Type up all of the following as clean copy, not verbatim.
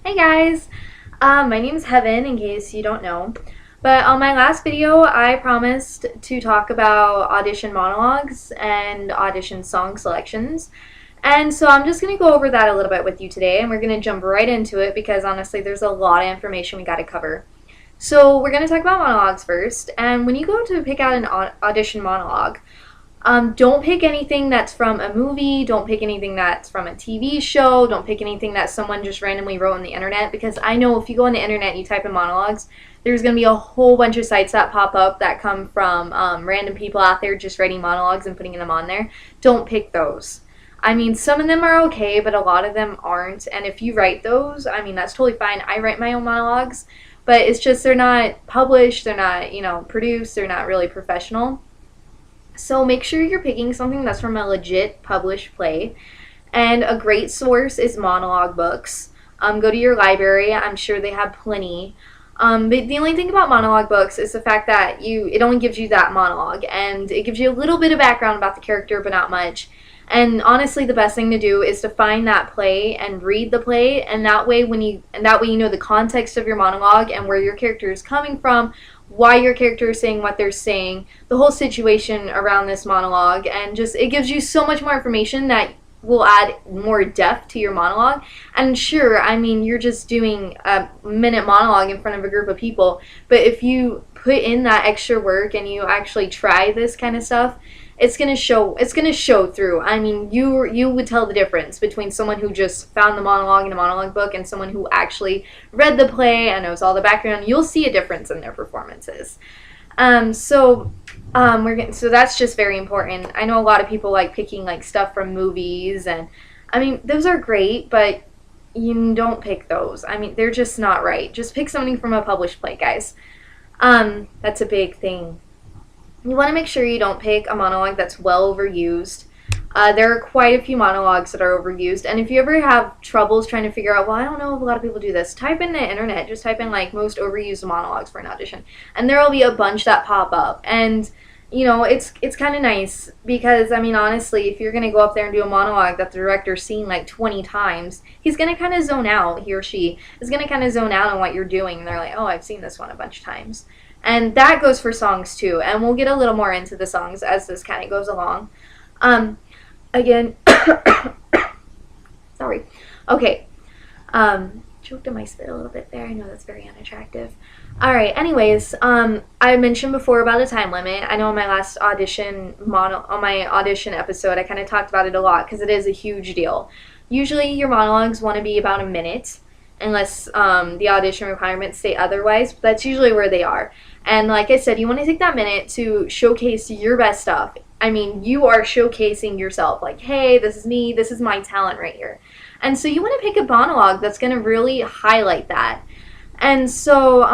Hey guys, my name is Heaven in case you don't know. But on my last video, I promised to talk about audition monologues and audition song selections. And so I'm just going to go over that a little bit with you today, and we're going to jump right into it because honestly, there's a lot of information we got to cover. So we're going to talk about monologues first, and when you go to pick out an audition monologue, don't pick anything that's from a movie. Don't pick anything that's from a TV show. Don't pick anything that someone just randomly wrote on the internet, because I know if you go on the internet and you type in monologues, there's going to be a whole bunch of sites that pop up that come from random people out there just writing monologues and putting them on there. Don't pick those. I mean, some of them are okay, but a lot of them aren't. And if you write those, I mean, that's totally fine. I write my own monologues, but it's just they're not published, they're not, produced, they're not really professional. So make sure you're picking something that's from a legit published play. And a great source is monologue books. Go to your library. I'm sure they have plenty. But the only thing about monologue books is the fact that it only gives you that monologue, and it gives you a little bit of background about the character, but not much. And honestly, the best thing to do is to find that play and read the play, and that way you know the context of your monologue and where your character is coming from, why your character is saying what they're saying, the whole situation around this monologue, and just it gives you so much more information that will add more depth to your monologue. And sure, I mean, you're just doing a minute monologue in front of a group of people, but if you put in that extra work and you actually try this kind of stuff, it's gonna show through. I mean, you would tell the difference between someone who just found the monologue in a monologue book and someone who actually read the play and knows all the background. You'll see a difference in their performances. So that's just very important. I know a lot of people like picking like stuff from movies, and I mean, those are great, but you don't pick those. I mean, they're just not right. Just pick something from a published play, guys. That's a big thing. You want to make sure you don't pick a monologue that's well overused. There are quite a few monologues that are overused, and if you ever have troubles trying to figure out, well, I don't know if a lot of people do this, type in the internet, just type in like most overused monologues for an audition, and there will be a bunch that pop up. And it's kind of nice because, I mean, honestly, if you're going to go up there and do a monologue that the director's seen like 20 times, he's going to kind of zone out, he or she is going to kind of zone out on what you're doing, and they're like, oh, I've seen this one a bunch of times. And that goes for songs too, and we'll get a little more into the songs as this kind of goes along. Again, sorry. Okay. Choked on my spit a little bit there. I know that's very unattractive. Alright, anyways, I mentioned before about a time limit. I know on my last audition episode, I kind of talked about it a lot because it is a huge deal. Usually your monologues want to be about a minute, unless the audition requirements say otherwise, but that's usually where they are. And like I said, you want to take that minute to showcase your best stuff. I mean, you are showcasing yourself, like, hey, this is me, this is my talent right here. And so you want to pick a monologue that's going to really highlight that. And so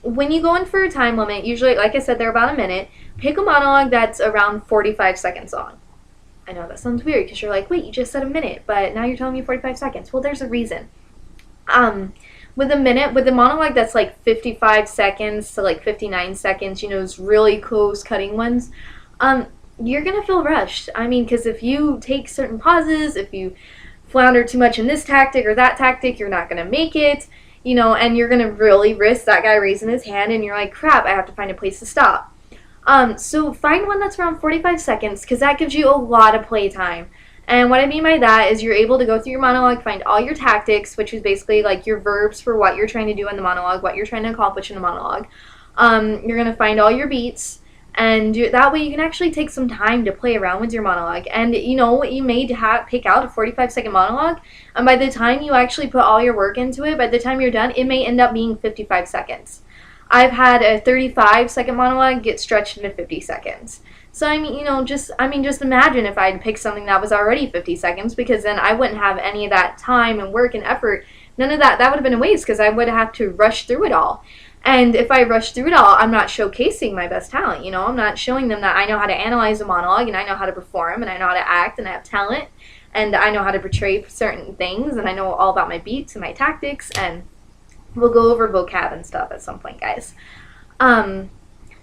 when you go in for a time limit, usually, like I said, they're about a minute, pick a monologue that's around 45 seconds long. I know that sounds weird because you're like, wait, you just said a minute, but now you're telling me 45 seconds. Well, there's a reason. With a monologue that's like 55 seconds to like 59 seconds, those really close cutting ones, you're gonna feel rushed. I mean, because if you take certain pauses, if you flounder too much in this tactic or that tactic, you're not gonna make it, and you're gonna really risk that guy raising his hand, and you're like, crap, I have to find a place to stop. So find one that's around 45 seconds, because that gives you a lot of play time. And what I mean by that is you're able to go through your monologue, find all your tactics, which is basically like your verbs for what you're trying to do in the monologue, what you're trying to accomplish in the monologue. You're going to find all your beats, and that way you can actually take some time to play around with your monologue. And you may pick out a 45-second monologue, and by the time you actually put all your work into it, by the time you're done, it may end up being 55 seconds. I've had a 35-second monologue get stretched into 50 seconds. So, I mean, just imagine if I'd picked something that was already 50 seconds, because then I wouldn't have any of that time and work and effort. None of that would have been a waste, because I would have to rush through it all. And if I rush through it all, I'm not showcasing my best talent, I'm not showing them that I know how to analyze a monologue, and I know how to perform, and I know how to act, and I have talent, and I know how to portray certain things, and I know all about my beats and my tactics, and we'll go over vocab and stuff at some point, guys.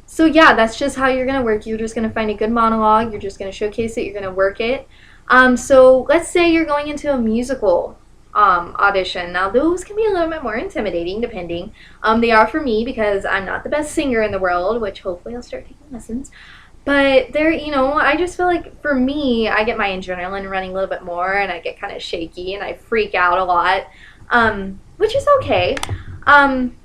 So yeah, that's just how you're going to work. You're just going to find a good monologue. You're just going to showcase it. You're going to work it. So let's say you're going into a musical. Audition. Now, those can be a little bit more intimidating, depending. They are for me because I'm not the best singer in the world, which hopefully I'll start taking lessons. But there, I just feel like for me, I get my adrenaline running a little bit more, and I get kind of shaky, and I freak out a lot, which is okay. Um,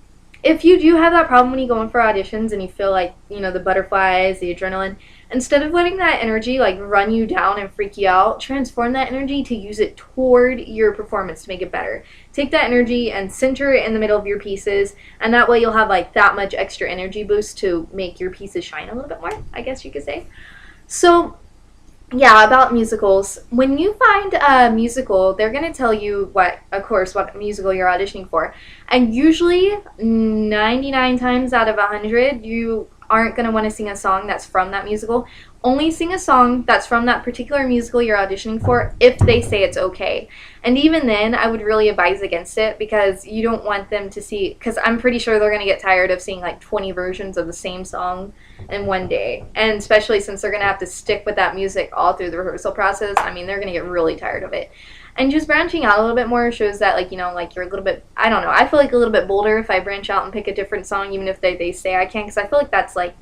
if you do have that problem when you go in for auditions and you feel like, the butterflies, the adrenaline, instead of letting that energy like run you down and freak you out, transform that energy to use it toward your performance to make it better. Take that energy and center it in the middle of your pieces, and that way you'll have like that much extra energy boost to make your pieces shine a little bit more, I guess you could say. So, yeah, about musicals. When you find a musical, they're going to tell you what musical you're auditioning for. And usually, 99 times out of 100, you aren't going to want to sing a song that's from that musical. Only sing a song that's from that particular musical you're auditioning for if they say it's okay. And even then, I would really advise against it because you don't want them to see, because I'm pretty sure they're going to get tired of seeing like 20 versions of the same song in one day. And especially since they're going to have to stick with that music all through the rehearsal process, I mean, they're going to get really tired of it. And just branching out a little bit more shows that, like, like you're a little bit, I don't know, I feel like a little bit bolder if I branch out and pick a different song, even if they say I can, because I feel like that's, like,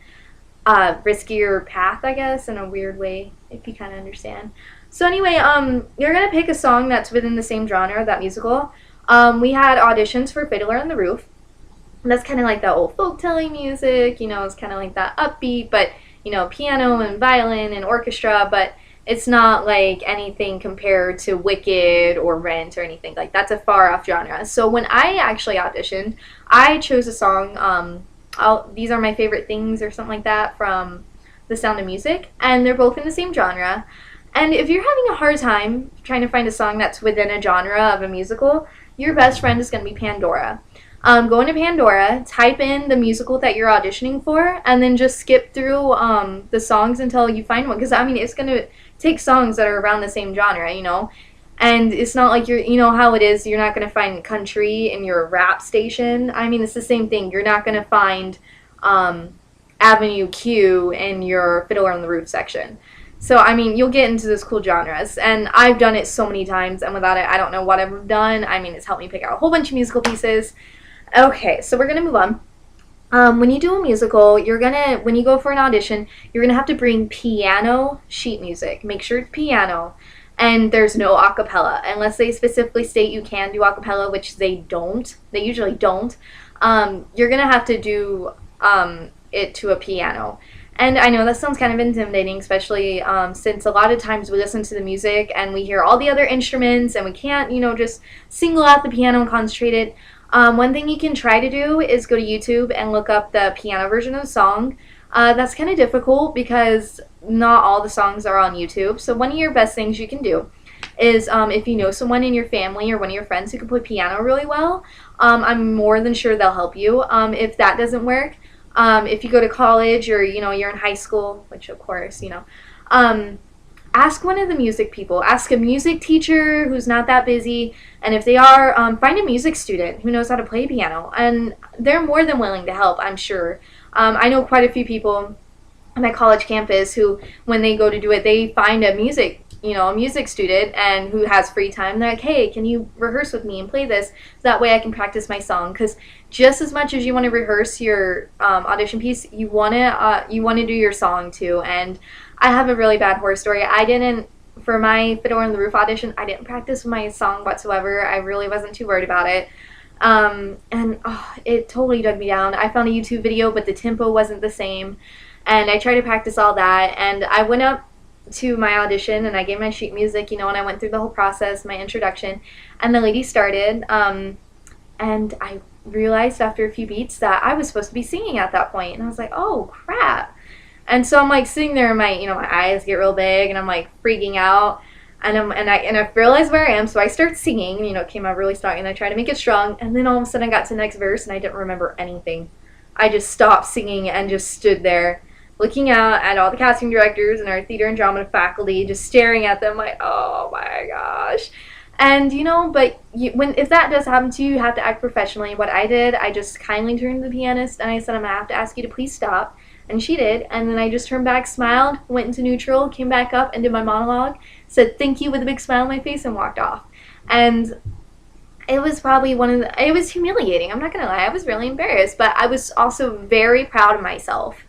a riskier path, I guess, in a weird way, if you kind of understand. So anyway, you're going to pick a song that's within the same genre of that musical. We had auditions for Fiddler on the Roof. And that's kind of like that old folk-telling music, it's kind of like that upbeat, but, piano and violin and orchestra, but it's not like anything compared to Wicked or Rent or anything. Like, that's a far off genre. So when I actually auditioned, I chose a song, These Are My Favorite Things or something like that from The Sound of Music, and they're both in the same genre. And if you're having a hard time trying to find a song that's within a genre of a musical, your best friend is going to be Pandora. Go into Pandora, type in the musical that you're auditioning for, and then just skip through the songs until you find one. Because, I mean, it's going to take songs that are around the same genre, And it's not like how it is, you're not going to find country in your rap station. I mean, it's the same thing. You're not going to find Avenue Q in your Fiddler on the Roof section. So, I mean, you'll get into those cool genres. And I've done it so many times, and without it, I don't know what I've done. I mean, it's helped me pick out a whole bunch of musical pieces. Okay, so we're going to move on. When you do a musical, when you go for an audition, you're going to have to bring piano sheet music. Make sure it's piano. And there's no a cappella. Unless they specifically state you can do a cappella, which they don't. They usually don't. You're going to have to do it to a piano. And I know that sounds kind of intimidating, especially since a lot of times we listen to the music and we hear all the other instruments and we can't, just single out the piano and concentrate it. One thing you can try to do is go to YouTube and look up the piano version of the song. That's kind of difficult because not all the songs are on YouTube. So one of your best things you can do is if you know someone in your family or one of your friends who can play piano really well, I'm more than sure they'll help you. If that doesn't work, if you go to college or, you're in high school, which of course, ask one of the music people. Ask a music teacher who's not that busy. And if they are, find a music student who knows how to play piano. And they're more than willing to help, I'm sure. I know quite a few people on my college campus who, when they go to do it, they find a music student and who has free time. They're like, hey, can you rehearse with me and play this? So that way I can practice my song. Because just as much as you want to rehearse your audition piece, you want to do your song too. And I have a really bad horror story. For my Fiddler on the Roof audition, I didn't practice my song whatsoever. I really wasn't too worried about it. It totally dug me down. I found a YouTube video, but the tempo wasn't the same. And I tried to practice all that. And I went up to my audition and I gave my sheet music, and I went through the whole process, my introduction. And the lady started. And I realized after a few beats that I was supposed to be singing at that point. And I was like, oh, crap. And so I'm like sitting there and my eyes get real big and I'm like freaking out. And I realized where I am, so I start singing, it came out really strong, and I tried to make it strong, and then all of a sudden I got to the next verse, and I didn't remember anything. I just stopped singing and just stood there, looking out at all the casting directors and our theater and drama faculty, just staring at them like, oh my gosh. And, but if that does happen to you, you have to act professionally. What I did, I just kindly turned to the pianist, and I said, I'm going to have to ask you to please stop. And she did, and then I just turned back, smiled, went into neutral, came back up, and did my monologue, said thank you with a big smile on my face, and walked off. And it was probably it was humiliating. I'm not gonna lie, I was really embarrassed, but I was also very proud of myself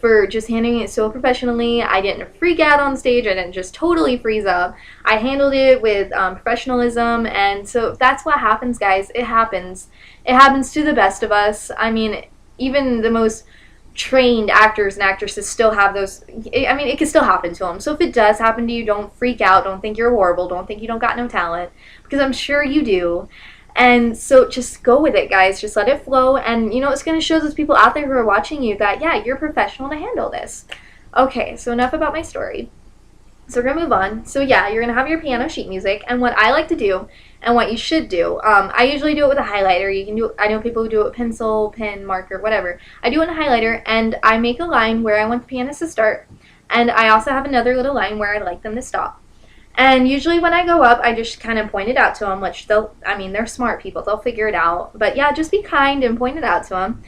for just handling it so professionally. I didn't freak out on stage. I didn't just totally freeze up. I handled it with professionalism, and so that's what happens, guys. It happens. It happens to the best of us. I mean, even the most trained actors and actresses still have those. I mean, it can still happen to them. So if it does happen to you, don't freak out. Don't think you're horrible. Don't think you don't got no talent, because I'm sure you do. And so just go with it, guys. Just let it flow. And, you know, it's going to show those people out there who are watching you that, yeah, you're professional to handle this. Okay, so enough about my story. So we're going to move on. So, yeah, you're going to have your piano sheet music. And what I like to do and what you should do, I usually do it with a highlighter. You can do. I know people who do it with pencil, pen, marker, whatever. I do it in a highlighter, and I make a line where I want the pianist to start. And I also have another little line where I like them to stop. And usually when I go up, I just kind of point it out to them, which they're smart people. They'll figure it out. But yeah, just be kind and point it out to them.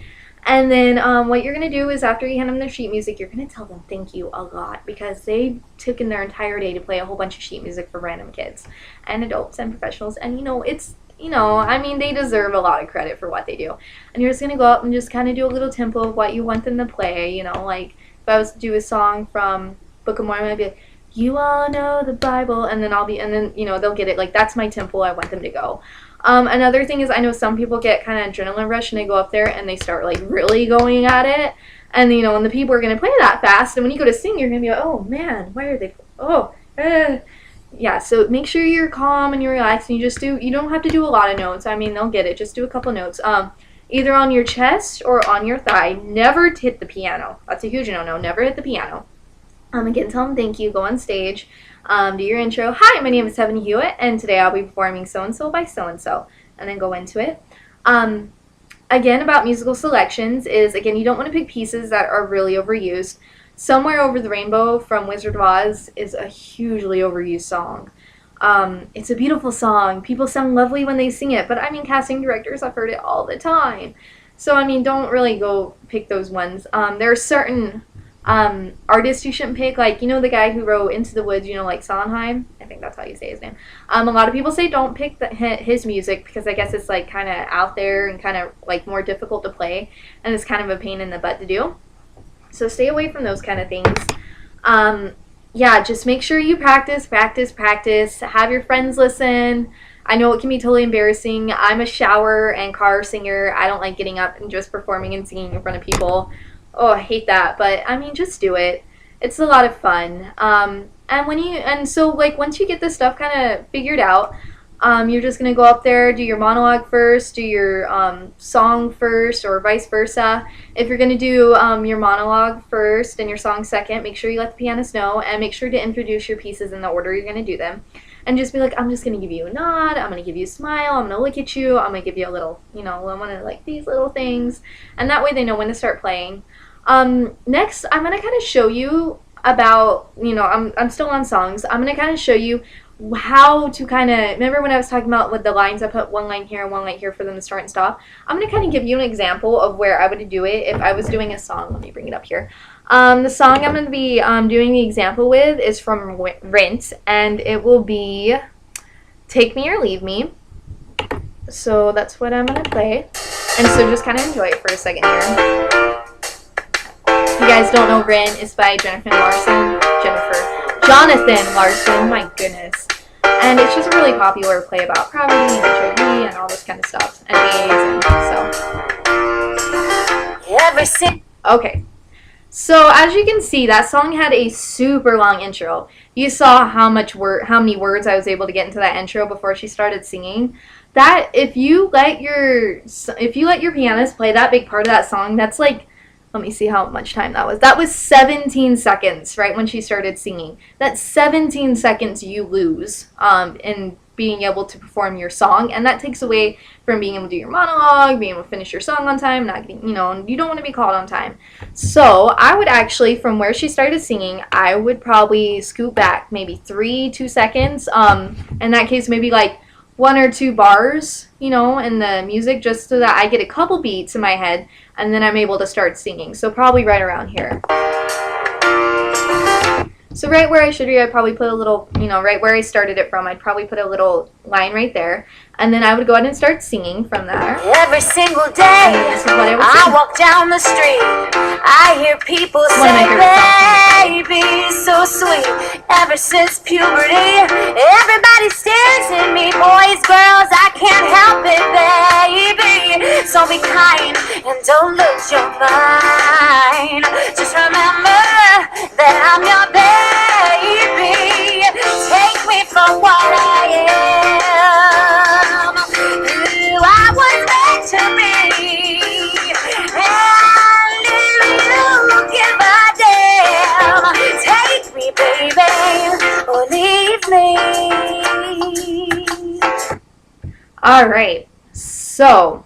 And then what you're going to do is after you hand them their sheet music, you're going to tell them thank you a lot, because they took in their entire day to play a whole bunch of sheet music for random kids and adults and professionals. And, I mean, they deserve a lot of credit for what they do. And you're just going to go up and just kind of do a little tempo of what you want them to play. Like if I was to do a song from Book of Mormon, I'd be like, you all know the Bible, and then they'll get it. Like, that's my tempo I want them to go. Another thing is, I know some people get kind of adrenaline rush and they go up there and they start like really going at it, and and the people are going to play that fast, and when you go to sing, you're going to be like, oh man, why are they, yeah, so make sure you're calm and you're relaxed, and you don't have to do a lot of notes. I mean, they'll get it. Just do a couple notes. Either on your chest or on your thigh. Never hit the piano. That's a huge no-no. Never hit the piano. Again, tell them thank you, go on stage, do your intro. Hi, my name is Heaven Hewitt, and today I'll be performing so-and-so by so-and-so, and then go into it. Again, about musical selections is, again, you don't want to pick pieces that are really overused. Somewhere Over the Rainbow from Wizard of Oz is a hugely overused song. It's a beautiful song. People sound lovely when they sing it, but I mean, casting directors, I've heard it all the time. So, I mean, don't really go pick those ones. There are certain artists you shouldn't pick, like, the guy who wrote Into the Woods, like Sondheim, I think that's how you say his name. A lot of people say don't pick his music, because I guess it's like kind of out there and kind of like more difficult to play, and it's kind of a pain in the butt to do. So stay away from those kind of things. Yeah, just make sure you practice. Have your friends listen. I know it can be totally embarrassing. I'm a shower and car singer. I don't like getting up and just performing and singing in front of people. Oh, I hate that, but I mean, just do it. It's a lot of fun. So once you get this stuff kind of figured out, you're just gonna go up there, do your monologue first, do your song first, or vice versa. If you're gonna do your monologue first and your song second, make sure you let the pianist know, and make sure to introduce your pieces in the order you're gonna do them. And just be like, I'm just going to give you a nod, I'm going to give you a smile, I'm going to look at you, I'm going to give you a little, I want to like these little things. And that way they know when to start playing. Next, I'm going to kind of show you about, I'm still on songs. I'm going to kind of show you how to kind of, remember when I was talking about with the lines, I put one line here and one line here for them to start and stop. I'm going to kind of give you an example of where I would do it if I was doing a song. Let me bring it up here. The song I'm going to be doing the example with is from Rent, and it will be Take Me or Leave Me. So that's what I'm going to play. And so just kind of enjoy it for a second here. If you guys don't know, Rent is by Jonathan Larson, my goodness. And it's just a really popular play about poverty and HIV and all this kind of stuff. And AIDS and so. Okay. So as you can see, that song had a super long intro. You saw how many words I was able to get into that intro before she started singing. That if you let your pianist play that big part of that song, that's like, let me see how much time that was. That was 17 seconds right when she started singing. That's 17 seconds you lose in being able to perform your song, and that takes away from being able to do your monologue, being able to finish your song on time, not getting, you don't want to be called on time. So I would actually, from where she started singing, I would probably scoot back maybe 2 seconds. In that case, maybe like 1 or 2 bars, in the music, just so that I get a couple beats in my head, and then I'm able to start singing. So probably right around here. So right where I should read, I'd probably put a little, right where I started it from, I'd probably put a little line right there. And then I would go ahead and start singing from there. Every single day, I walk down the street, I hear people say, baby, so sweet. Ever since puberty, everybody stares at me. Boys, girls, I can't help it, baby. So be kind and don't lose your mind. Just remember that I'm your baby. Take me for what I am, who I was meant to be. And if you give a damn, take me, baby, or leave me. Alright, so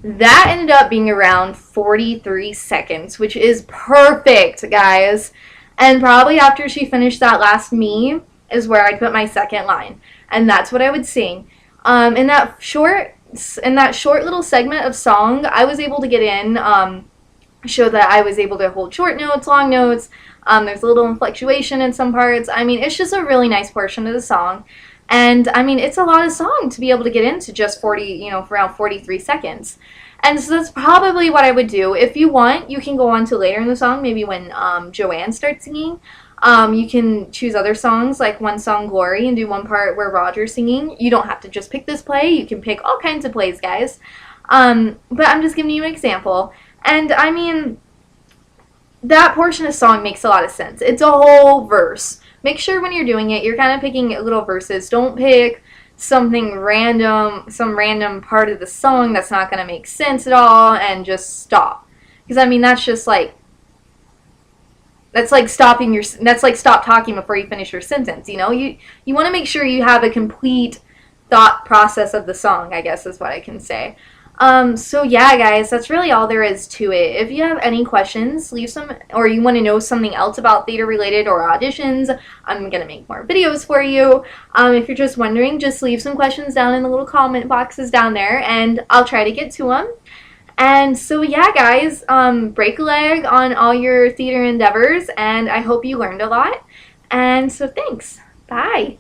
that ended up being around 43 seconds, which is perfect, guys. And probably after she finished that last me is where I'd put my second line. And that's what I would sing. In that short little segment of song, I was able to get in, show that I was able to hold short notes, long notes. There's a little fluctuation in some parts. I mean, it's just a really nice portion of the song. And I mean, it's a lot of song to be able to get into just around 43 seconds. And so that's probably what I would do. If you want, you can go on to later in the song, maybe when Joanne starts singing. You can choose other songs, like one song, Glory, and do one part where Roger's singing. You don't have to just pick this play. You can pick all kinds of plays, guys. But I'm just giving you an example. And I mean, that portion of song makes a lot of sense. It's a whole verse. Make sure when you're doing it, you're kind of picking little verses. Don't pick something random, some random part of the song that's not going to make sense at all, and just stop. Because I mean, that's like stop talking before you finish your sentence. You want to make sure you have a complete thought process of the song, I guess is what I can say. So yeah, guys, that's really all there is to it. If you have any questions, leave some, or you want to know something else about theater related or auditions, I'm going to make more videos for you. If you're just wondering, just leave some questions down in the little comment boxes down there, and I'll try to get to them. And so yeah, guys, break a leg on all your theater endeavors, and I hope you learned a lot. And so thanks. Bye.